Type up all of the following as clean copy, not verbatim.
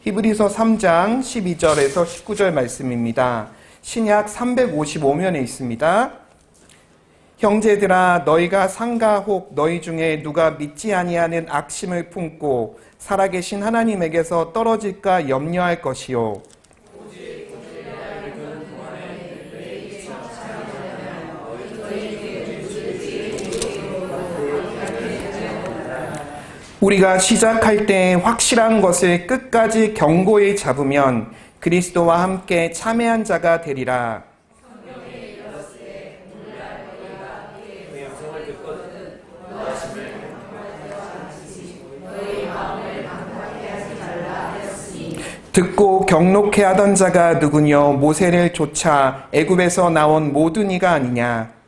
히브리서 3장 12절에서 19절 말씀입니다. 신약 355면에 있습니다. 형제들아, 너희가 상가 혹 너희 중에 누가 믿지 아니하는 악심을 품고 살아계신 하나님에게서 떨어질까 염려할 것이요. 우리가 시작할 때 확실한 것을 끝까지 견고히 잡으면 그리스도와 함께 참회한 자가 되리라. 듣고 경록해 하던 자가 누구뇨? 모세를 쫓아 애굽에서 나온 모든 이가 아니냐?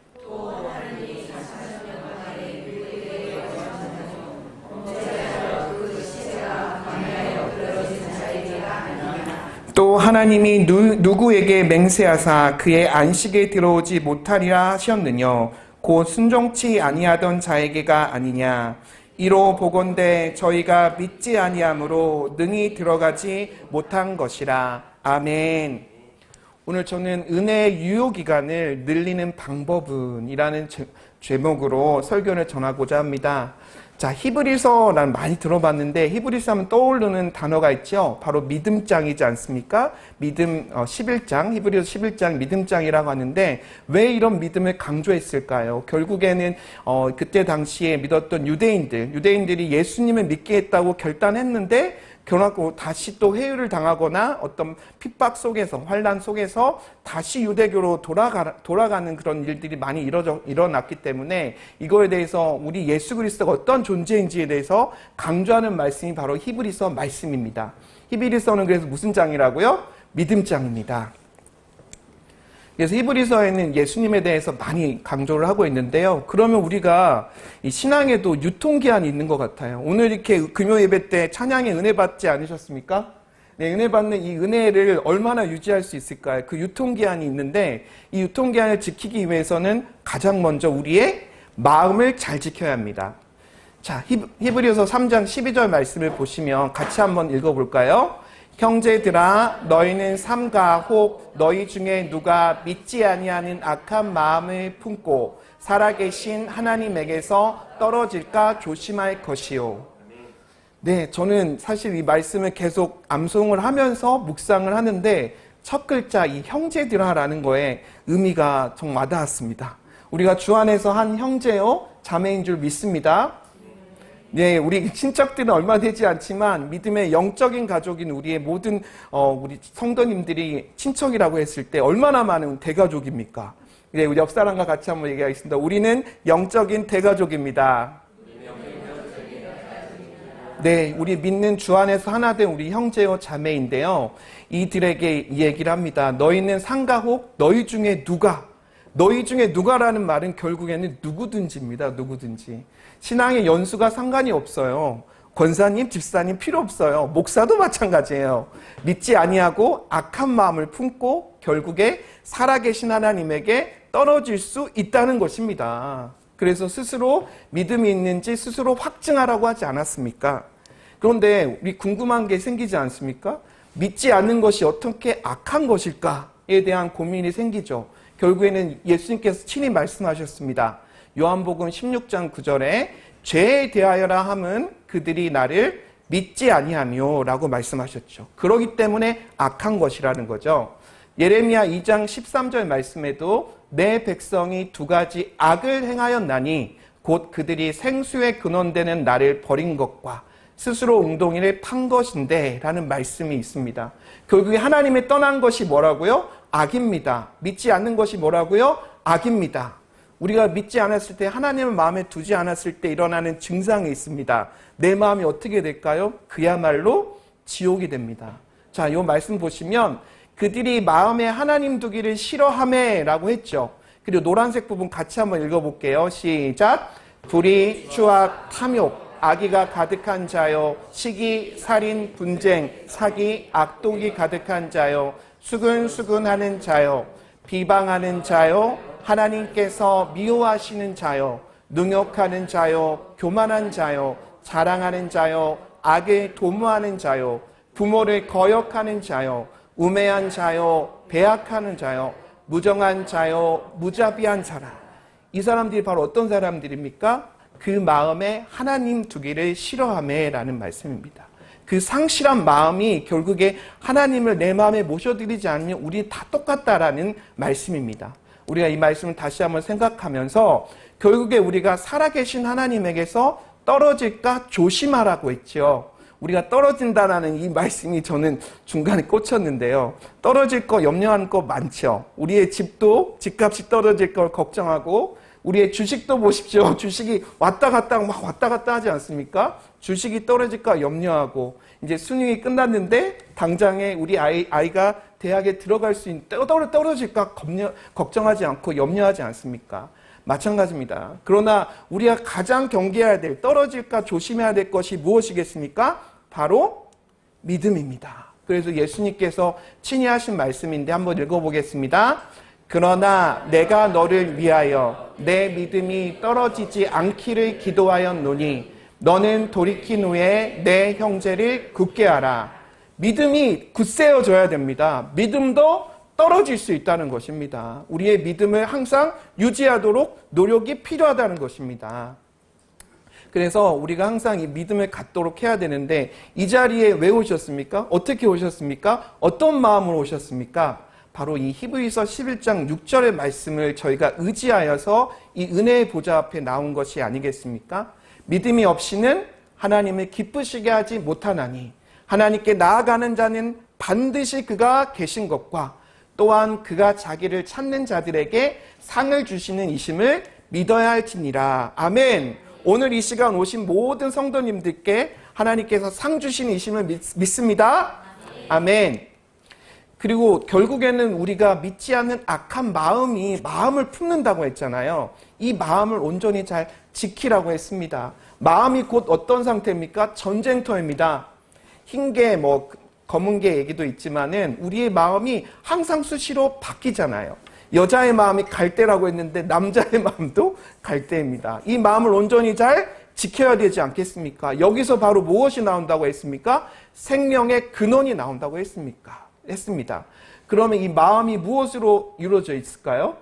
또 하나님이 누구에게 맹세하사 그의 안식에 들어오지 못하리라 하셨느뇨? 곧 순종치 아니하던 자에게가 아니냐? 이로 보건대 저희가 믿지 아니함으로 능히 들어가지 못한 것이라. 아멘. 오늘 저는 은혜의 유효기간을 늘리는 방법은 이라는 제목으로 설교를 전하고자 합니다. 자, 히브리서란 많이 들어봤는데 히브리서 하면 떠오르는 단어가 있죠. 바로 믿음장이지 않습니까? 믿음 11장, 히브리서 11장 믿음장이라고 하는데 왜 이런 믿음을 강조했을까요? 결국에는 그때 당시에 믿었던 유대인들이 예수님을 믿게 했다고 결단했는데 결국 다시 또 회유를 당하거나 어떤 핍박 속에서, 환난 속에서 다시 유대교로 돌아가는 그런 일들이 많이 일어났기 때문에 이거에 대해서 우리 예수 그리스도가 어떤 존재인지에 대해서 강조하는 말씀이 바로 히브리서 말씀입니다. 히브리서는 그래서 무슨 장이라고요? 믿음장입니다. 그래서 히브리서에는 예수님에 대해서 많이 강조를 하고 있는데요. 그러면 우리가 이 신앙에도 유통기한이 있는 것 같아요. 오늘 이렇게 금요 예배 때 찬양에 은혜 받지 않으셨습니까? 네, 은혜 받는 이 은혜를 얼마나 유지할 수 있을까요? 그 유통기한이 있는데 이 유통기한을 지키기 위해서는 가장 먼저 우리의 마음을 잘 지켜야 합니다. 자, 히브리서 3장 12절 말씀을 보시면 같이 한번 읽어볼까요? 형제들아, 너희는 삼가 혹 너희 중에 누가 믿지 아니하는 악한 마음을 품고 살아계신 하나님에게서 떨어질까 조심할 것이요. 네, 저는 사실 이 말씀을 계속 암송을 하면서 묵상을 하는데 첫 글자 이 형제들아라는 거에 의미가 정 와닿았습니다. 우리가 주 안에서 한 형제요 자매인 줄 믿습니다. 네, 우리 친척들은 얼마 되지 않지만 믿음의 영적인 가족인 우리의 모든 우리 성도님들이 친척이라고 했을 때 얼마나 많은 대가족입니까? 네, 우리 옆 사람과 같이 한번 얘기하겠습니다. 우리는 영적인 대가족입니다. 네, 우리 믿는 주 안에서 하나 된 우리 형제요 자매인데요. 이들에게 이 얘기를 합니다. 너희는 상가 혹 너희 중에 누가라는 말은 결국에는 누구든지입니다. 누구든지. 신앙의 연수가 상관이 없어요. 권사님, 집사님 필요 없어요. 목사도 마찬가지예요. 믿지 아니하고 악한 마음을 품고 결국에 살아계신 하나님에게 떨어질 수 있다는 것입니다. 그래서 스스로 믿음이 있는지 스스로 확증하라고 하지 않았습니까? 그런데 우리 궁금한 게 생기지 않습니까? 믿지 않는 것이 어떻게 악한 것일까에 대한 고민이 생기죠. 결국에는 예수님께서 친히 말씀하셨습니다. 요한복음 16장 9절에 죄에 대하여라 함은 그들이 나를 믿지 아니하며 라고 말씀하셨죠. 그렇기 때문에 악한 것이라는 거죠. 예레미야 2장 13절 말씀에도 내 백성이 두 가지 악을 행하였나니 곧 그들이 생수의 근원되는 나를 버린 것과 스스로 웅덩이를 판 것인데 라는 말씀이 있습니다. 결국에 하나님을 떠난 것이 뭐라고요? 악입니다. 믿지 않는 것이 뭐라고요? 악입니다. 우리가 믿지 않았을 때 하나님을 마음에 두지 않았을 때 일어나는 증상이 있습니다. 내 마음이 어떻게 될까요? 그야말로 지옥이 됩니다. 자, 이 말씀 보시면 그들이 마음에 하나님 두기를 싫어하매 라고 했죠. 그리고 노란색 부분 같이 한번 읽어볼게요. 시작. 불의, 추악, 탐욕, 악의가 가득한 자요, 시기, 살인, 분쟁, 사기, 악독이 가득한 자요, 수근수근하는 자요, 비방하는 자요, 하나님께서 미워하시는 자요, 능욕하는 자요, 교만한 자요, 자랑하는 자요, 악을 도모하는 자요, 부모를 거역하는 자요, 우매한 자요, 배악하는 자요, 무정한 자요, 무자비한 자라. 이 사람들이 바로 어떤 사람들입니까? 그 마음에 하나님 두기를 싫어하매라는 말씀입니다. 그 상실한 마음이 결국에 하나님을 내 마음에 모셔드리지 않으면 우리 다 똑같다라는 말씀입니다. 우리가 이 말씀을 다시 한번 생각하면서 결국에 우리가 살아계신 하나님에게서 떨어질까 조심하라고 했죠. 우리가 떨어진다라는 이 말씀이 저는 중간에 꽂혔는데요. 떨어질 거 염려하는 거 많죠. 우리의 집도 집값이 떨어질 걸 걱정하고, 우리의 주식도 보십시오. 주식이 왔다 갔다 하지 않습니까? 주식이 떨어질까 염려하고, 이제 수능이 끝났는데 당장에 우리 아이가 대학에 들어갈 수 있는, 떨어질까 걱정하지 않고 염려하지 않습니까? 마찬가지입니다. 그러나 우리가 가장 경계해야 될, 떨어질까 조심해야 될 것이 무엇이겠습니까? 바로 믿음입니다. 그래서 예수님께서 친히 하신 말씀인데 한번 읽어보겠습니다. 그러나 내가 너를 위하여 내 믿음이 떨어지지 않기를 기도하였노니 너는 돌이킨 후에 내 형제를 굳게 하라. 믿음이 굳세어져야 됩니다. 믿음도 떨어질 수 있다는 것입니다. 우리의 믿음을 항상 유지하도록 노력이 필요하다는 것입니다. 그래서 우리가 항상 이 믿음을 갖도록 해야 되는데, 이 자리에 왜 오셨습니까? 어떻게 오셨습니까? 어떤 마음으로 오셨습니까? 바로 이 히브리서 11장 6절의 말씀을 저희가 의지하여서 이 은혜의 보좌 앞에 나온 것이 아니겠습니까? 믿음이 없이는 하나님을 기쁘시게 하지 못하나니 하나님께 나아가는 자는 반드시 그가 계신 것과 또한 그가 자기를 찾는 자들에게 상을 주시는 이심을 믿어야 할지니라. 아멘. 오늘 이 시간 오신 모든 성도님들께 하나님께서 상 주시는 이심을 믿습니다. 아멘. 그리고 결국에는 우리가 믿지 않는 악한 마음이 마음을 품는다고 했잖아요. 이 마음을 온전히 잘 지키라고 했습니다. 마음이 곧 어떤 상태입니까? 전쟁터입니다. 흰개, 검은 개 얘기도 있지만은 우리의 마음이 항상 수시로 바뀌잖아요. 여자의 마음이 갈대라고 했는데 남자의 마음도 갈대입니다. 이 마음을 온전히 잘 지켜야 되지 않겠습니까? 여기서 바로 무엇이 나온다고 했습니까? 생명의 근원이 나온다고 했습니다. 그러면 이 마음이 무엇으로 이루어져 있을까요?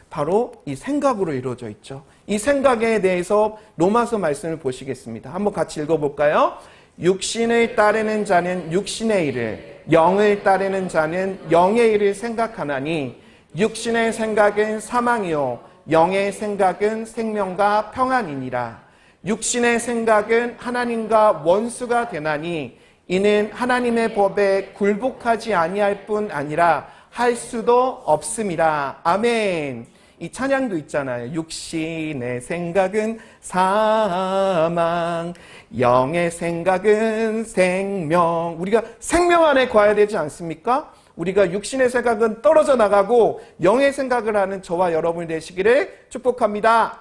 바로 이 생각으로 이루어져 있죠. 이 생각에 대해서 로마서 말씀을 보시겠습니다. 한번 같이 읽어볼까요? 육신을 따르는 자는 육신의 일을, 영을 따르는 자는 영의 일을 생각하나니 육신의 생각은 사망이요 영의 생각은 생명과 평안이니라. 육신의 생각은 하나님과 원수가 되나니 이는 하나님의 법에 굴복하지 아니할 뿐 아니라 할 수도 없음이라. 아멘. 이 찬양도 있잖아요. 육신의 생각은 사망, 영의 생각은 생명. 우리가 생명 안에 거해야 되지 않습니까? 우리가 육신의 생각은 떨어져 나가고 영의 생각을 하는 저와 여러분이 되시기를 축복합니다.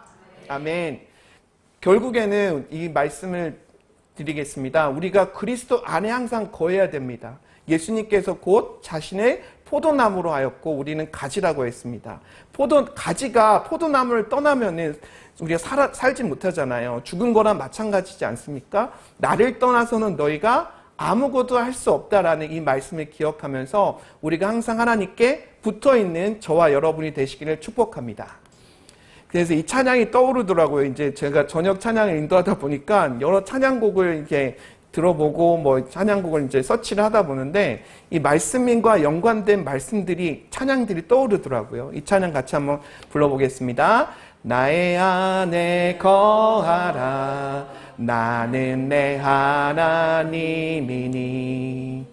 아멘. 결국에는 이 말씀을 드리겠습니다. 우리가 그리스도 안에 항상 거해야 됩니다. 예수님께서 곧 자신의 포도나무로 하였고 우리는 가지라고 했습니다. 가지가 포도나무를 떠나면은 우리가 살지 못하잖아요. 죽은 거랑 마찬가지지 않습니까? 나를 떠나서는 너희가 아무것도 할 수 없다라는 이 말씀을 기억하면서 우리가 항상 하나님께 붙어있는 저와 여러분이 되시기를 축복합니다. 그래서 이 찬양이 떠오르더라고요. 이제 제가 저녁 찬양을 인도하다 보니까 여러 찬양곡을 이렇게 들어보고 찬양곡을 이제 서치를 하다 보는데 이 말씀과 연관된 말씀들이, 찬양들이 떠오르더라고요. 이 찬양 같이 한번 불러보겠습니다. 나의 안에 거하라. 나는 내 하나님이니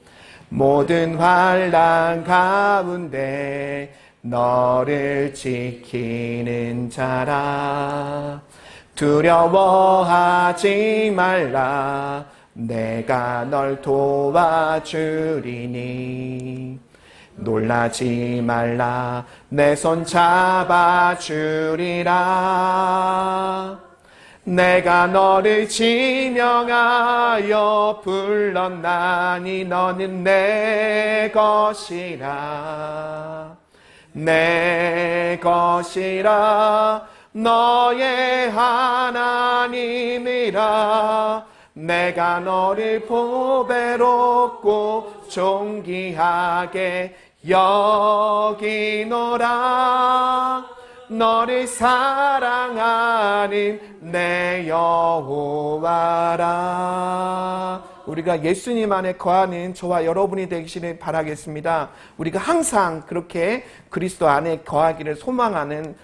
모든 환난 가운데 너를 지키는 자라. 두려워하지 말라. 내가 널 도와주리니 놀라지 말라. 내 손 잡아주리라. 내가 너를 지명하여 불렀나니 너는 내 것이라. 내 것이라. 너의 하나님이라. 내가 너를 보배롭고 존귀하게 여기노라. 너를 사랑하는 내 여호와라. 우리가 예수님 안에 거하는 저와 여러분이 되시길 바라겠습니다. 우리가 항상 그렇게 그리스도 안에 거하기를 소망하는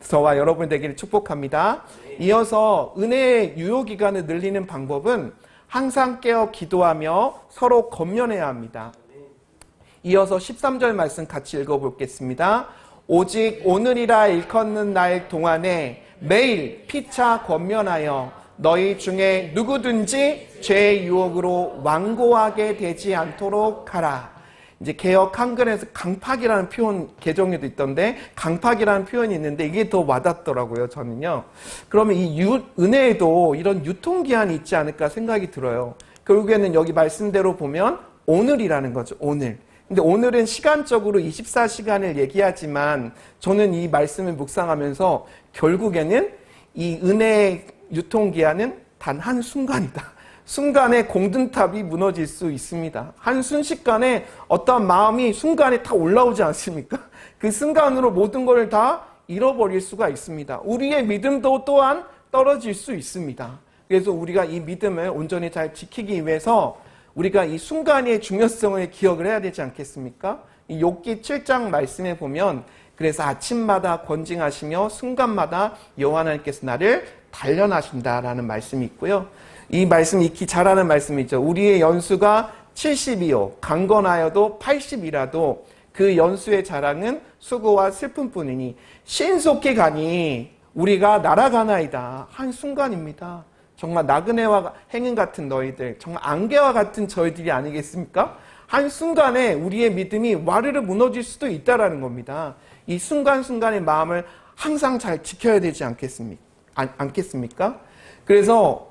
저와 여러분 되기를 축복합니다. 이어서 은혜의 유효기간을 늘리는 방법은 항상 깨어 기도하며 서로 권면해야 합니다. 이어서 13절 말씀 같이 읽어보겠습니다. 오직 오늘이라 일컫는 날 동안에 매일 피차 권면하여 너희 중에 누구든지 죄의 유혹으로 완고하게 되지 않도록 하라. 이제 개역 한글에서 강팍이라는 표현 개정에도 있던데 강팍이라는 표현이 있는데 이게 더 와닿더라고요. 저는요. 그러면 이 은혜에도 이런 유통기한이 있지 않을까 생각이 들어요. 결국에는 여기 말씀대로 보면 오늘이라는 거죠. 오늘. 근데 오늘은 시간적으로 24시간을 얘기하지만 저는 이 말씀을 묵상하면서 결국에는 이 은혜의 유통기한은 단 한순간이다. 순간에 공든탑이 무너질 수 있습니다. 한 순식간에 어떤 마음이 순간에 다 올라오지 않습니까? 그 순간으로 모든 걸 다 잃어버릴 수가 있습니다. 우리의 믿음도 또한 떨어질 수 있습니다. 그래서 우리가 이 믿음을 온전히 잘 지키기 위해서 우리가 이 순간의 중요성을 기억을 해야 되지 않겠습니까? 이 욥기 7장 말씀에 보면 그래서 아침마다 권징하시며 순간마다 여호와 하나님께서 나를 단련하신다라는 말씀이 있고요. 이 말씀 익히 잘하는 말씀이죠. 우리의 연수가 70이요 강건하여도 80이라도 그 연수의 자랑은 수고와 슬픔뿐이니 신속히 가니 우리가 날아가나이다. 한순간입니다. 정말 나그네와 행인 같은 너희들, 정말 안개와 같은 저희들이 아니겠습니까? 한순간에 우리의 믿음이 와르르 무너질 수도 있다라는 겁니다. 이 순간순간의 마음을 항상 잘 지켜야 되지 않겠습니까? 그래서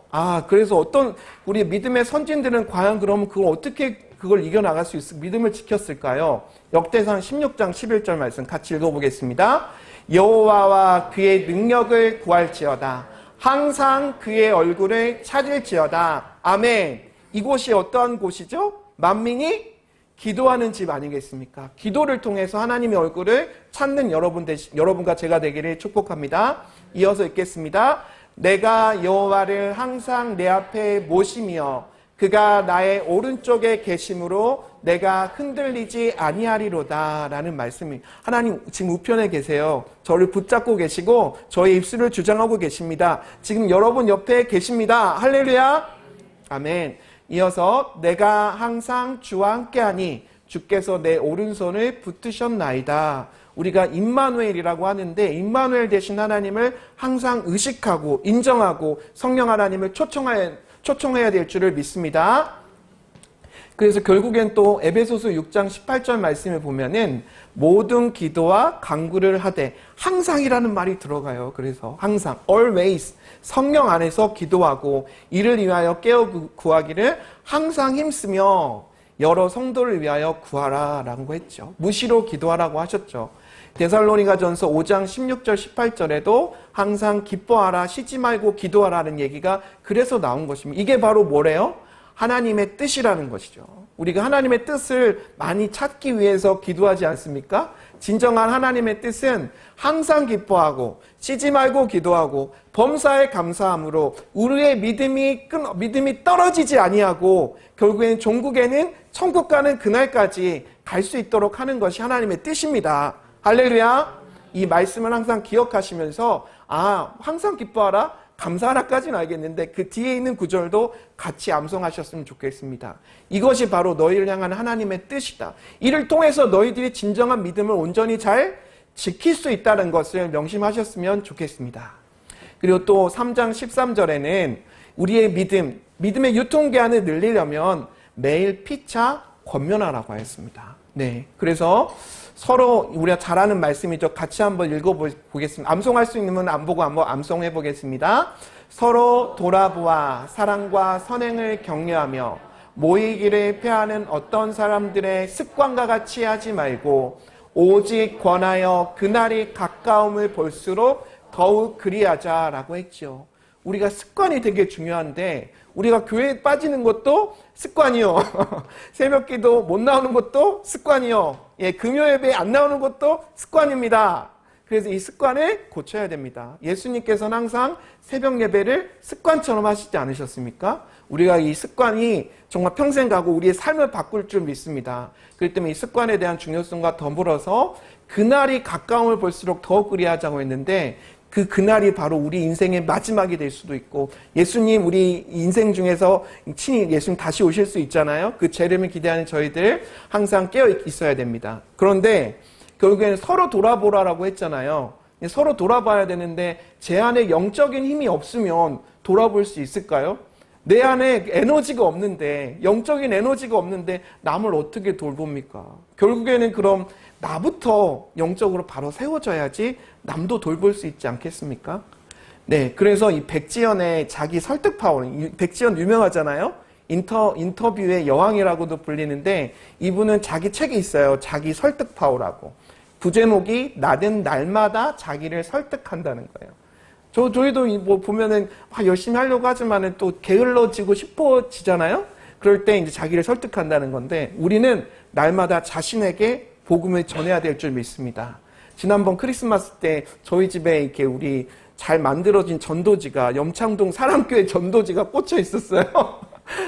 어떤 우리 믿음의 선진들은 과연 그러면 그걸 이겨나갈 수 믿음을 지켰을까요? 역대상 16장 11절 말씀 같이 읽어보겠습니다. 여호와와 그의 능력을 구할지어다. 항상 그의 얼굴을 찾을지어다. 아멘. 이곳이 어떠한 곳이죠? 만민이 기도하는 집 아니겠습니까? 기도를 통해서 하나님의 얼굴을 찾는 여러분과 제가 되기를 축복합니다. 이어서 읽겠습니다. 내가 여호와를 항상 내 앞에 모시며 그가 나의 오른쪽에 계심으로 내가 흔들리지 아니하리로다 라는 말씀이 하나님 지금 우편에 계세요. 저를 붙잡고 계시고 저의 입술을 주장하고 계십니다. 지금 여러분 옆에 계십니다. 할렐루야. 아멘. 이어서 내가 항상 주와 함께하니 주께서 내 오른손을 붙드셨나이다. 우리가 임마누엘이라고 하는데 임마누엘 되신 하나님을 항상 의식하고 인정하고 성령 하나님을 초청해야 될 줄을 믿습니다. 그래서 결국엔 또 에베소서 6장 18절 말씀을 보면은 모든 기도와 간구를 하되 항상이라는 말이 들어가요. 그래서 항상 always 성령 안에서 기도하고 이를 위하여 깨어 구하기를 항상 힘쓰며 여러 성도를 위하여 구하라 라고 했죠. 무시로 기도하라고 하셨죠. 데살로니가전서 5장 16절 18절에도 항상 기뻐하라 쉬지 말고 기도하라는 얘기가 그래서 나온 것입니다. 이게 바로 뭐래요? 하나님의 뜻이라는 것이죠. 우리가 하나님의 뜻을 많이 찾기 위해서 기도하지 않습니까? 진정한 하나님의 뜻은 항상 기뻐하고 쉬지 말고 기도하고 범사에 감사함으로 우리의 믿음이 떨어지지 아니하고 결국에는 종국에는 천국 가는 그날까지 갈 수 있도록 하는 것이 하나님의 뜻입니다. 할렐루야. 이 말씀을 항상 기억하시면서 항상 기뻐하라 감사하라까지는 알겠는데 그 뒤에 있는 구절도 같이 암송하셨으면 좋겠습니다. 이것이 바로 너희를 향한 하나님의 뜻이다. 이를 통해서 너희들이 진정한 믿음을 온전히 잘 지킬 수 있다는 것을 명심하셨으면 좋겠습니다. 그리고 또 3장 13절에는 우리의 믿음의 유통기한을 늘리려면 매일 피차 권면하라고 하였습니다. 네, 그래서 서로 우리가 잘 아는 말씀이죠. 같이 한번 읽어보겠습니다. 암송할 수 있는 안 보고 한번 암송해 보겠습니다. 서로 돌아보아 사랑과 선행을 격려하며 모이기를 패하는 어떤 사람들의 습관과 같이 하지 말고 오직 권하여 그날이 가까움을 볼수록 더욱 그리하자라고 했죠. 우리가 습관이 되게 중요한데 우리가 교회에 빠지는 것도 습관이요. 새벽기도 못 나오는 것도 습관이요. 예, 금요 예배 안 나오는 것도 습관입니다. 그래서 이 습관을 고쳐야 됩니다. 예수님께서는 항상 새벽 예배를 습관처럼 하시지 않으셨습니까? 우리가 이 습관이 정말 평생 가고 우리의 삶을 바꿀 줄 믿습니다. 그렇기 때문에 이 습관에 대한 중요성과 더불어서 그날이 가까움을 볼수록 더욱 그리하자고 했는데 그날이 바로 우리 인생의 마지막이 될 수도 있고 예수님 우리 인생 중에서 친히 예수님 다시 오실 수 있잖아요. 그 재림을 기대하는 저희들 항상 깨어 있어야 됩니다. 그런데 결국에는 서로 돌아보라라고 했잖아요. 서로 돌아봐야 되는데 제 안에 영적인 힘이 없으면 돌아볼 수 있을까요? 내 안에 에너지가 없는데 영적인 에너지가 없는데 남을 어떻게 돌봅니까? 결국에는 그럼 나부터 영적으로 바로 세워져야지 남도 돌볼 수 있지 않겠습니까? 네, 그래서 이 백지연의 자기 설득 파워, 백지연 유명하잖아요. 인터뷰의 여왕이라고도 불리는데 이분은 자기 책이 있어요. 자기 설득 파워라고. 부제목이 나는 날마다 자기를 설득한다는 거예요. 저희도 뭐 보면은 열심히 하려고 하지만은 또 게을러지고 싶어지잖아요. 그럴 때 이제 자기를 설득한다는 건데 우리는 날마다 자신에게 복음을 전해야 될 줄 믿습니다. 지난번 크리스마스 때 저희 집에 이렇게 우리 잘 만들어진 전도지가 염창동 사랑교회 전도지가 꽂혀 있었어요.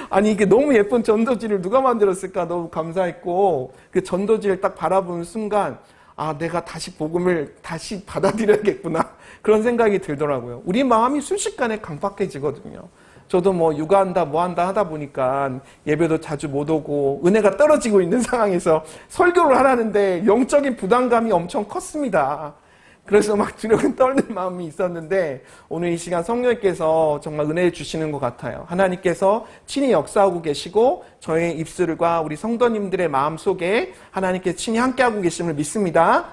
아니 이게 너무 예쁜 전도지를 누가 만들었을까 너무 감사했고 그 전도지를 딱 바라보는 순간 아 내가 다시 복음을 다시 받아들여야겠구나 그런 생각이 들더라고요. 우리 마음이 순식간에 강팍해지거든요. 저도 뭐 육아한다 뭐한다 하다 보니까 예배도 자주 못 오고 은혜가 떨어지고 있는 상황에서 설교를 하라는데 영적인 부담감이 엄청 컸습니다. 그래서 막 두려움 떨는 마음이 있었는데 오늘 이 시간 성령님께서 정말 은혜를 주시는 것 같아요. 하나님께서 친히 역사하고 계시고 저의 입술과 우리 성도님들의 마음속에 하나님께서 친히 함께하고 계심을 믿습니다.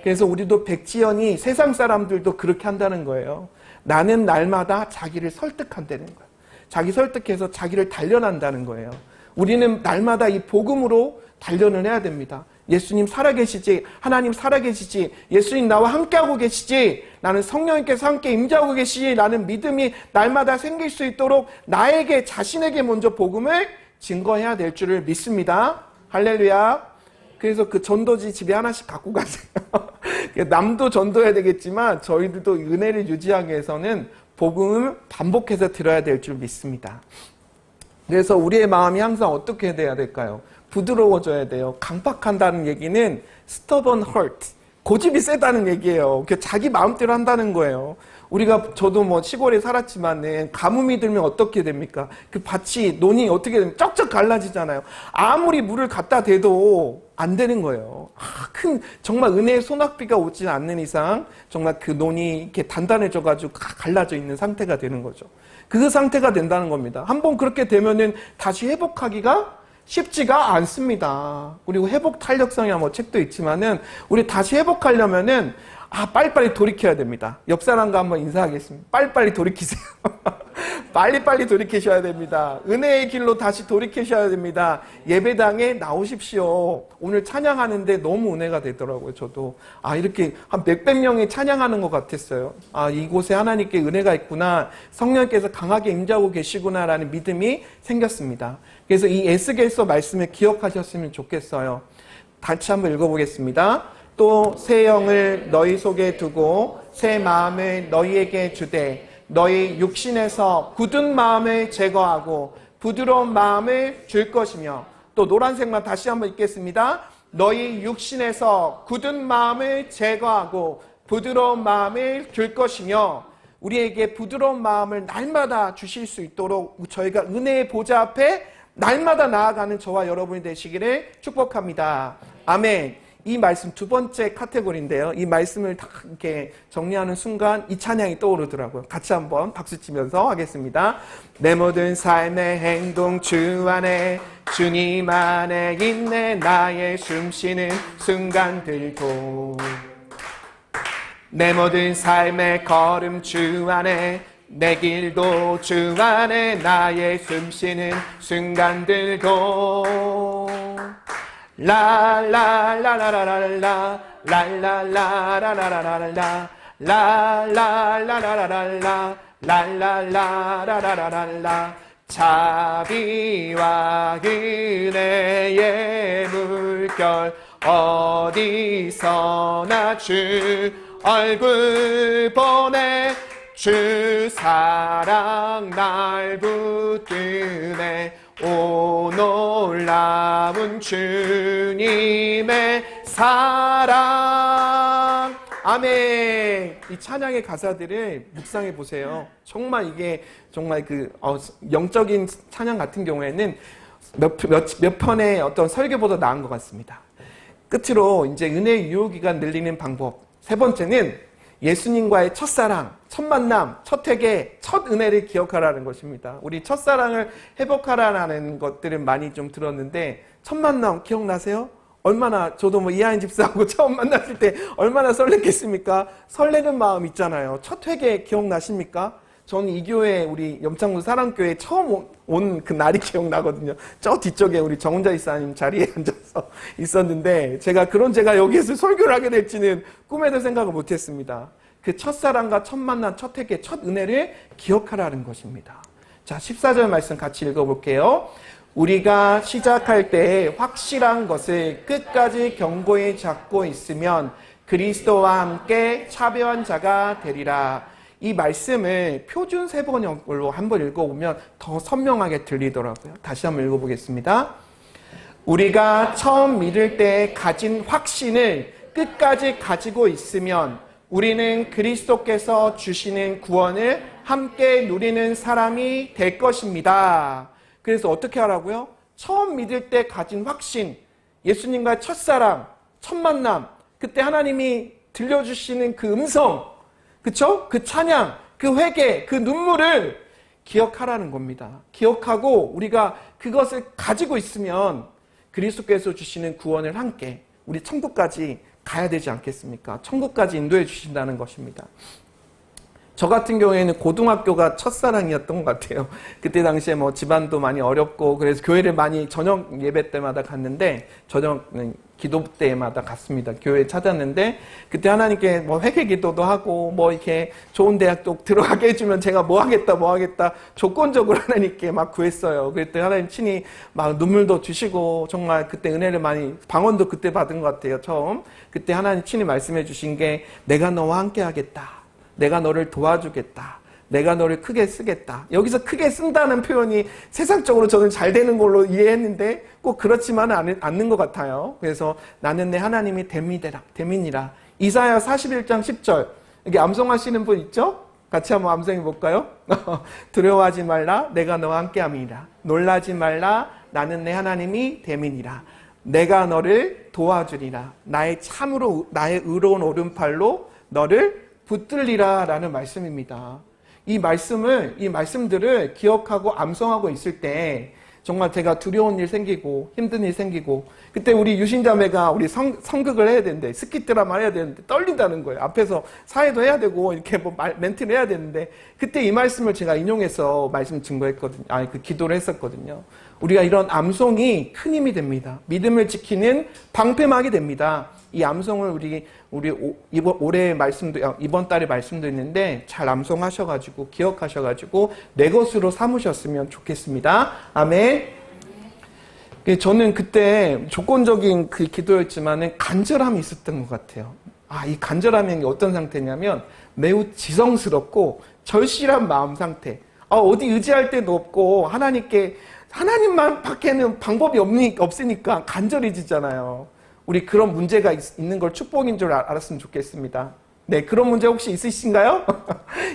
그래서 우리도 백지연이 세상 사람들도 그렇게 한다는 거예요. 나는 날마다 자기를 설득한다는 거예요. 자기 설득해서 자기를 단련한다는 거예요. 우리는 날마다 이 복음으로 단련을 해야 됩니다. 예수님 살아계시지, 하나님 살아계시지, 예수님 나와 함께하고 계시지, 나는 성령님께서 함께 임재하고 계시지 라는 믿음이 날마다 생길 수 있도록 나에게 자신에게 먼저 복음을 증거해야 될 줄을 믿습니다. 할렐루야. 그래서 그 전도지 집에 하나씩 갖고 가세요. 남도 전도해야 되겠지만 저희들도 은혜를 유지하기 위해서는 복음을 반복해서 들어야 될 줄 믿습니다. 그래서 우리의 마음이 항상 어떻게 돼야 될까요? 부드러워져야 돼요. 강팍한다는 얘기는 stubborn heart, 고집이 세다는 얘기예요. 자기 마음대로 한다는 거예요. 저도 뭐 시골에 살았지만은 가뭄이 들면 어떻게 됩니까? 그 밭이 논이 어떻게 되면 쩍쩍 갈라지잖아요. 아무리 물을 갖다 대도 안 되는 거예요. 정말 은혜의 소낙비가 오지 않는 이상 정말 그 논이 이렇게 단단해져가지고 갈라져 있는 상태가 되는 거죠. 그 상태가 된다는 겁니다. 한번 그렇게 되면은 다시 회복하기가 쉽지가 않습니다. 그리고 회복 탄력성이나 뭐 책도 있지만은 우리 다시 회복하려면은 빨리빨리 돌이켜야 됩니다. 옆 사람과 한번 인사하겠습니다. 빨리빨리 돌이키세요. 빨리빨리 돌이키셔야 됩니다. 은혜의 길로 다시 돌이키셔야 됩니다. 예배당에 나오십시오. 오늘 찬양하는데 너무 은혜가 되더라고요. 저도 이렇게 한 몇백 명이 찬양하는 것 같았어요. 이곳에 하나님께 은혜가 있구나, 성령께서 강하게 임재하고 계시구나라는 믿음이 생겼습니다. 그래서 이 에스겔서 말씀을 기억하셨으면 좋겠어요. 같이 한번 읽어보겠습니다. 또 새 영을 너희 속에 두고 새 마음을 너희에게 주되 너희 육신에서 굳은 마음을 제거하고 부드러운 마음을 줄 것이며, 또 노란색만 다시 한번 읽겠습니다. 너희 육신에서 굳은 마음을 제거하고 부드러운 마음을 줄 것이며, 우리에게 부드러운 마음을 날마다 주실 수 있도록 저희가 은혜의 보좌 앞에 날마다 나아가는 저와 여러분이 되시기를 축복합니다. 아멘. 이 말씀 두 번째 카테고리인데요. 이 말씀을 다 이렇게 정리하는 순간 이 찬양이 떠오르더라고요. 같이 한번 박수 치면서 하겠습니다. 내 모든 삶의 행동 주 안에, 주님 안에 있네. 나의 숨쉬는 순간들도 내 모든 삶의 걸음 주 안에, 내 길도 주 안에, 나의 숨쉬는 순간들도 라라라라라라라 라라라라라라라 라라라라라라 랄랄라라라라랄라 자비와 은혜의 물결 어디서나 주 얼굴 보내 주 사랑 날 붙드네 오 놀라운 주님의 사랑. 아멘. 이 찬양의 가사들을 묵상해 보세요. 정말 이게 정말 영적인 찬양 같은 경우에는 몇 편의 어떤 설교보다 나은 것 같습니다. 끝으로 이제 은혜의 유효기간 늘리는 방법. 세 번째는 예수님과의 첫사랑, 첫 만남, 첫 회개, 첫 은혜를 기억하라는 것입니다. 우리 첫사랑을 회복하라는 것들은 많이 좀 들었는데 첫 만남 기억나세요? 얼마나 저도 이하연 집사하고 처음 만났을 때 얼마나 설렜겠습니까? 설레는 마음 있잖아요. 첫 회개 기억나십니까? 저는 이 교회 우리 염창군 사랑교회 처음 온 그 날이 기억나거든요. 저 뒤쪽에 우리 정훈자 이사님 자리에 앉아서 있었는데 제가 여기에서 설교를 하게 될지는 꿈에도 생각을 못했습니다. 그 첫사랑과 첫 만남, 첫 회개, 첫 은혜를 기억하라는 것입니다. 자, 14절 말씀 같이 읽어볼게요. 우리가 시작할 때 확실한 것을 끝까지 견고히 잡고 있으면 그리스도와 함께 차배한 자가 되리라. 이 말씀을 표준 세번역으로 한번 읽어보면 더 선명하게 들리더라고요. 다시 한번 읽어보겠습니다. 우리가 처음 믿을 때 가진 확신을 끝까지 가지고 있으면 우리는 그리스도께서 주시는 구원을 함께 누리는 사람이 될 것입니다. 그래서 어떻게 하라고요? 처음 믿을 때 가진 확신, 예수님과의 첫사랑, 첫 만남, 그때 하나님이 들려주시는 그 음성, 그쵸? 그 찬양, 그 회개, 그 눈물을 기억하라는 겁니다. 기억하고 우리가 그것을 가지고 있으면 그리스도께서 주시는 구원을 함께 우리 천국까지 가야 되지 않겠습니까? 천국까지 인도해 주신다는 것입니다. 저 같은 경우에는 고등학교가 첫사랑이었던 것 같아요. 그때 당시에 집안도 많이 어렵고 그래서 교회를 많이 저녁 예배 때마다 갔는데 저녁 기도 때마다 갔습니다. 교회에 찾았는데 그때 하나님께 회개 기도도 하고 이렇게 좋은 대학도 들어가게 해주면 제가 뭐 하겠다 조건적으로 하나님께 막 구했어요. 그랬더니 하나님 친히 막 눈물도 주시고 정말 그때 은혜를 많이 방언도 그때 받은 것 같아요. 처음 그때 하나님 친히 말씀해 주신 게 내가 너와 함께 하겠다. 내가 너를 도와주겠다. 내가 너를 크게 쓰겠다. 여기서 크게 쓴다는 표현이 세상적으로 저는 잘 되는 걸로 이해했는데 꼭 그렇지만은 않는 것 같아요. 그래서 나는 내 하나님이 됨이니라. 이사야 41장 10절. 여기 암송하시는 분 있죠? 같이 한번 암송해 볼까요? 두려워하지 말라. 내가 너와 함께함이니라. 놀라지 말라. 나는 내 하나님이 됨이니라. 내가 너를 도와주리라. 나의 의로운 오른팔로 너를 붙들리라 라는 말씀입니다. 이 말씀들을 기억하고 암송하고 있을 때 정말 제가 두려운 일 생기고 힘든 일 생기고 그때 우리 유신자매가 우리 성극을 해야 되는데 스키 드라마 해야 되는데 떨린다는 거예요. 앞에서 사회도 해야 되고 이렇게 멘트를 해야 되는데 그때 이 말씀을 제가 인용해서 말씀 증거했거든요. 기도를 했었거든요. 우리가 이런 암송이 큰 힘이 됩니다. 믿음을 지키는 방패막이 됩니다. 이 암송을 우리 올해 말씀도 이번 달에 말씀도 있는데 잘 암송하셔가지고 기억하셔가지고 내 것으로 삼으셨으면 좋겠습니다. 아멘. 저는 그때 조건적인 그 기도였지만은 간절함이 있었던 것 같아요. 이 간절함이 어떤 상태냐면 매우 지성스럽고 절실한 마음 상태. 어디 의지할 데도 없고 하나님만 밖에는 방법이 없으니까 간절해지잖아요. 우리 그런 문제가 있는 걸 축복인 줄 알았으면 좋겠습니다. 네, 그런 문제 혹시 있으신가요?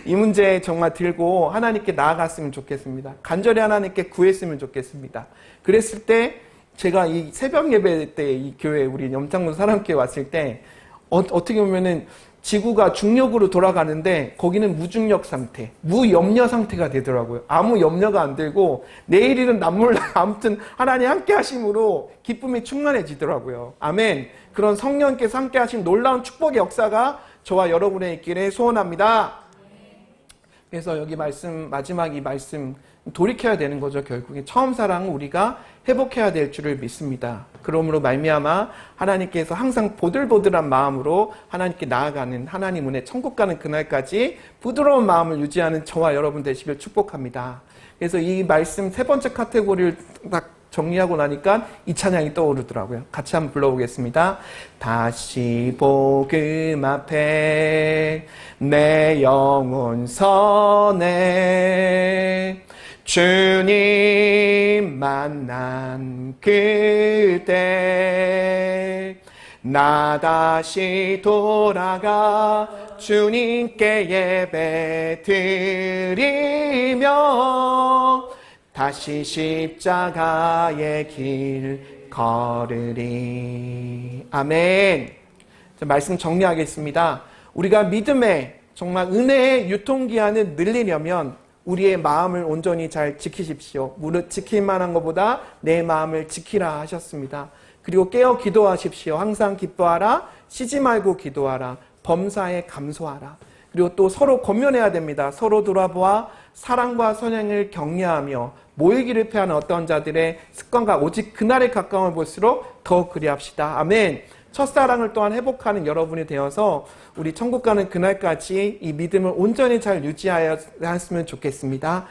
이 문제 정말 들고 하나님께 나아갔으면 좋겠습니다. 간절히 하나님께 구했으면 좋겠습니다. 그랬을 때 제가 이 새벽 예배 때 이 교회 우리 염창군 사랑교회 왔을 때 어떻게 보면은 지구가 중력으로 돌아가는데 거기는 무중력 상태, 무염려 상태가 되더라고요. 아무 염려가 안 들고 내일 일은 남몰라 아무튼 하나님 함께 하심으로 기쁨이 충만해지더라고요. 아멘. 그런 성령께서 함께 하신 놀라운 축복의 역사가 저와 여러분의 있기를 소원합니다. 그래서 여기 마지막 이 말씀 돌이켜야 되는 거죠. 결국에 처음 사랑은 우리가 회복해야 될 줄을 믿습니다. 그러므로 말미암아 하나님께서 항상 보들보들한 마음으로 하나님께 나아가는, 하나님 은혜 천국 가는 그날까지 부드러운 마음을 유지하는 저와 여러분 되시길 축복합니다. 그래서 이 말씀 세 번째 카테고리를 딱 정리하고 나니까 이 찬양이 떠오르더라고요. 같이 한번 불러보겠습니다. 다시 복음 앞에 내 영혼 서네 주님 만난 그때 나 다시 돌아가 주님께 예배 드리며 다시 십자가의 길 걸으리. 아멘. 자, 말씀 정리하겠습니다. 우리가 믿음의 정말 은혜의 유통기한을 늘리려면 우리의 마음을 온전히 잘 지키십시오. 무릇 지킬 만한 것보다 내 마음을 지키라 하셨습니다. 그리고 깨어 기도하십시오. 항상 기뻐하라. 쉬지 말고 기도하라. 범사에 감소하라. 그리고 또 서로 권면해야 됩니다. 서로 돌아보아 사랑과 선행을 격려하며 모이기를 패하는 어떤 자들의 습관과 오직 그날에 가까움을 볼수록 더 그리합시다. 아멘. 첫사랑을 또한 회복하는 여러분이 되어서 우리 천국 가는 그날까지 이 믿음을 온전히 잘 유지하였으면 좋겠습니다.